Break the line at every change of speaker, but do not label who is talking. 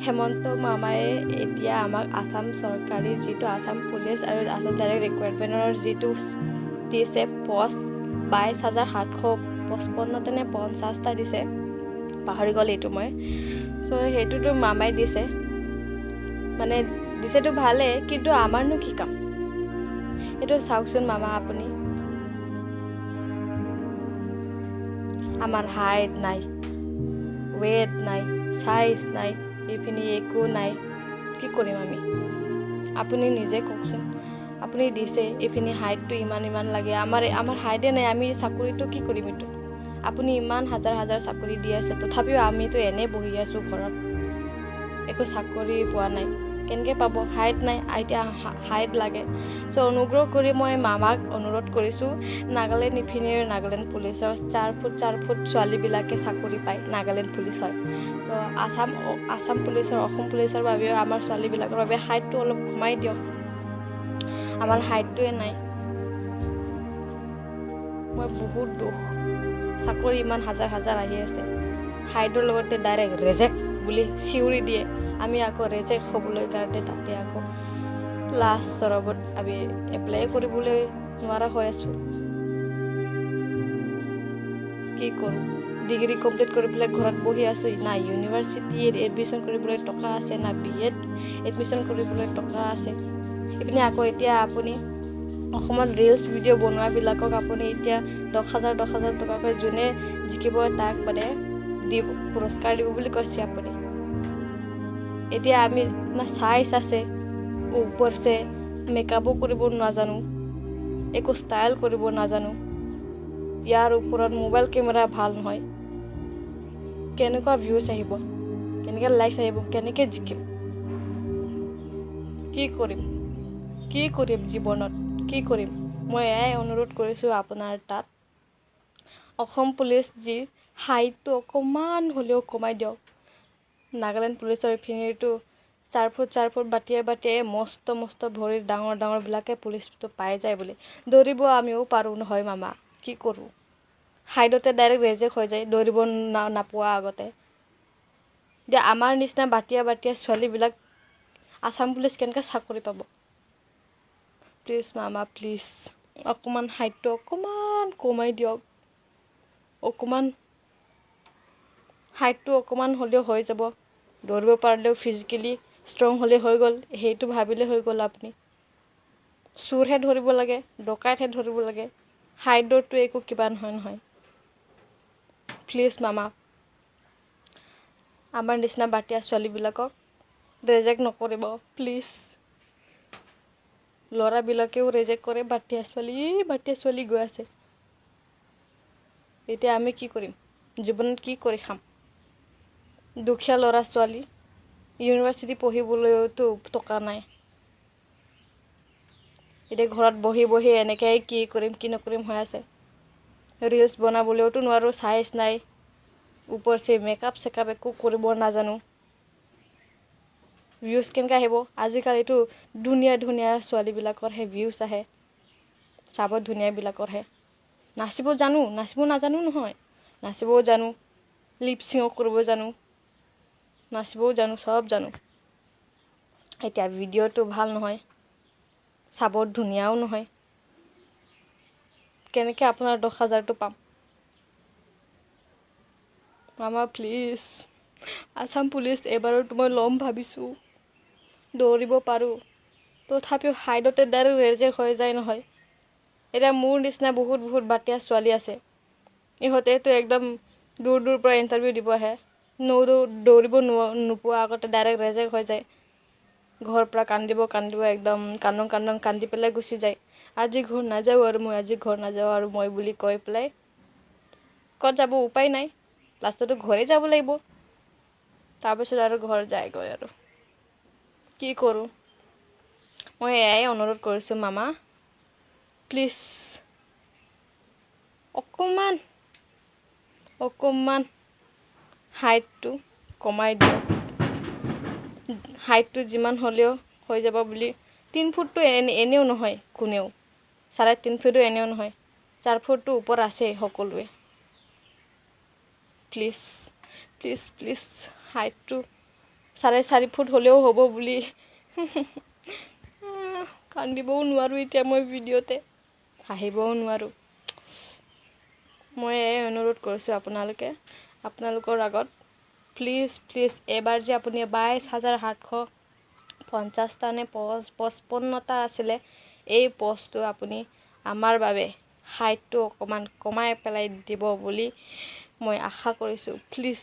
হেমন্ত মামায়ে এতিয়া আমাক আসাম চৰকাৰী যিটো আসাম পুলিচ আৰু আসাম ডাইৰেক্ট ৰিক্ৰুইটমেণ্টৰ যিটো দিছে পষ্ট 22,755 নে 50টা দিছে, পাহৰি গ'ল এইটো মই। চ' সেইটোতো মামাই দিছে, মানে দিছেতো ভালেই, কিন্তু আমাৰনো কি কাম? এইটো চাওকচোন মামা, আপুনি আমাৰ হাইট নাই, ৱেট নাই, চাইজ নাই, এইখিনি একো নাই, কি কৰিম আমি? আপুনি নিজে কওকচোন। আপুনি দিছে এইখিনি হাইটটো ইমান লাগে, আমাৰ হাইটে নাই, আমি চাকৰিটো কি কৰিম? এইটো আপুনি ইমান হাজাৰ চাকৰি দি আছে, তথাপিও আমিতো এনেই বহি আছোঁ ঘৰত, একো চাকৰি পোৱা নাই। কেনেকৈ পাব? হাইট নাই, এতিয়া হাইট লাগে। চ' অনুগ্ৰহ কৰি মই মামাক অনুৰোধ কৰিছোঁ, নাগালেণ্ড ইপিনে নাগালেণ্ড পুলিচৰ 4 ফুট ছোৱালীবিলাকে চাকৰি পায়, নাগালেণ্ড পুলিচ হয়। তো আসাম পুলিচৰ, অসম পুলিচৰ বাবেও আমাৰ ছোৱালীবিলাকৰ বাবে হাইটটো অলপ কমাই দিয়ক। আমাৰ হাইটটোৱে নাই। মই বহুত দুখ, চাকৰি ইমান হাজাৰ আহি আছে, হাইটৰ লগতে ডাইৰেক্ট ৰেজেক্ট বুলি চিঞৰি দিয়ে। আমি আকৌ ৰেজেক্ট হ'বলৈ কাৰণে তাতে আকৌ লাষ্ট চৰবত আমি এপ্লাই কৰিবলৈ নোৱাৰা হৈ আছোঁ। কি কৰোঁ? ডিগ্ৰী কমপ্লিট কৰি পেলাই ঘৰত বহি আছোঁ, না ইউনিভাৰ্চিটিত এডমিশ্যন কৰিবলৈ টকা আছে, না BEd এডমিশ্যন কৰিবলৈ টকা আছে। ইপিনে আকৌ এতিয়া আপুনি অসমত ৰিলছ ভিডিঅ' বনোৱাবিলাকক আপুনি এতিয়া 10,000 টকাকৈ যোনে জিকিব তাক মানে পুৰস্কাৰ দিব বুলি কৈছে আপুনি। এতিয়া আমি না চাইজ আছে, ওপৰছে মেকআপো কৰিব নাজানো, একো ষ্টাইল কৰিব নাজানো, ইয়াৰ ওপৰত মোবাইল কেমেৰা ভাল নহয়। কেনেকুৱা ভিউজ আহিব, কেনেকৈ লাইকছ আহিব, কেনেকৈ জিকিম? কি কৰিম জীৱনত? কি কৰিম? মই এয়াই অনুৰোধ কৰিছোঁ আপোনাৰ তাত, অসম পুলিচ যি হাইটটো অকণমান হ'লেও কমাই দিয়ক। নাগালেণ্ড পুলিচৰ ইপিনেতো 4 ফুট বাটিয়াই মস্ত ভৰিৰ ডাঙৰবিলাকে পুলিচটো পাই যায় বুলি। দৌৰিব আমিও পাৰোঁ নহয় মামা, কি কৰোঁ? হাইটতে ডাইৰেক্ট ৰেজেক্ট হৈ যায়, দৌৰিব নাপোৱা আগতে। এতিয়া আমাৰ নিচিনা বাটিয়া ছোৱালীবিলাক আসাম পুলিচ কেনেকৈ চাকৰি পাব? প্লিজ মামা, প্লিজ অকণমান হাইটটো অকণমান কমাই দিয়ক। হাইটটো অকণমান হ'লেও হৈ যাব, দৌৰিব পাৰিলেও ফিজিকেলি ষ্ট্ৰং হ'লে হৈ গ'ল, সেইটো ভাবিলে হৈ গ'ল। আপুনি চোৰহে ধৰিব লাগে, ডকাইতহে ধৰিব লাগে, হাইটৰটো একো কিবা নহয়। প্লিজ মামা, আমাৰ নিচিনা বাটিয়া ছোৱালীবিলাকক ৰেজেক্ট নকৰিব প্লিজ। ল'ৰাবিলাকেও ৰেজেক্ট কৰে, বাটিয়া ছোৱালী গৈ আছে। এতিয়া আমি কি কৰিম? জীৱনত কি কৰি খাম? দুখীয়া ল'ৰা ছোৱালী, ইউনিভাৰ্চিটি পঢ়িবলৈতো টকা নাই। এতিয়া ঘৰত বহি এনেকৈ কি কৰিম কি নকৰিম হৈ আছে। ৰিলছ বনাবলৈওতো নোৱাৰোঁ, চাইজ নাই, ওপৰছে মেকআপ চেকআপ একো কৰিব নাজানো। ভিউজ কেনেকৈ আহিব? আজিকালিতো ধুনীয়া ছোৱালীবিলাকৰহে ভিউজ আহে, চাব ধুনীয়াবিলাকৰহে। নাচিব নাজানো নহয়, নাচিবও জানো, লিপচিঙো কৰিব জানো, নাচিবও জানো, চব জানো। এতিয়া ভিডিঅ'টো ভাল নহয়, চাব ধুনীয়াও নহয়, কেনেকৈ আপোনাৰ 10,000টো পাম? মামা প্লিজ, আসাম পুলিচ এবাৰতো মই ল'ম ভাবিছোঁ, দৌৰিব পাৰোঁ, তথাপিও হাইটতে ডাইৰেক্ট ৰেজেক্ট হৈ যায় নহয়। এতিয়া মোৰ নিচিনা বহুত বাটিয়া ছোৱালী আছে, ইহঁতেতো একদম দূৰ পৰা ইণ্টাৰভিউ দিব আহে, দৌৰিব নোপোৱা আগতে ডাইৰেক্ট ৰেজেক্ট হৈ যায়। ঘৰৰ পৰা কান্দিব একদম কান্দি পেলাই গুচি যায়। আজি ঘৰ নাযাওঁ আৰু মই বুলি কৈ পেলাই ক'ত যাব? উপায় নাই, লাষ্টতো ঘৰে যাব লাগিব। তাৰপিছত আৰু ঘৰ যায়গৈ আৰু কি কৰোঁ? মই এয়াই অনুৰোধ কৰিছোঁ মামা, প্লিজ অকণমান হাইটটো কমাই দিয়ক। হাইটটো যিমান হ'লেও হৈ যাব বুলি, 3 ফুটটো এনেও নহয়, কোনেও 3.5 ফুটো এনেও নহয়, 4 ফুটটো ওপৰ আছে সকলোৱে। প্লিজ হাইটটো 4.5 ফুট হ'লেও হ'ব বুলি কান্দিবও নোৱাৰোঁ এতিয়া মই ভিডিঅ'তে হাঁহিবও নোৱাৰোঁ মই অনুৰোধ কৰিছোঁ আপোনালোকৰ আগত প্লিজ এবাৰ যে আপুনি 22,750টা নে 55টা আছিলে এই পোষ্টটো আপুনি আমাৰ বাবে হাইটটো অকণমান কমাই পেলাই দিব বুলি মই আশা কৰিছোঁ প্লিজ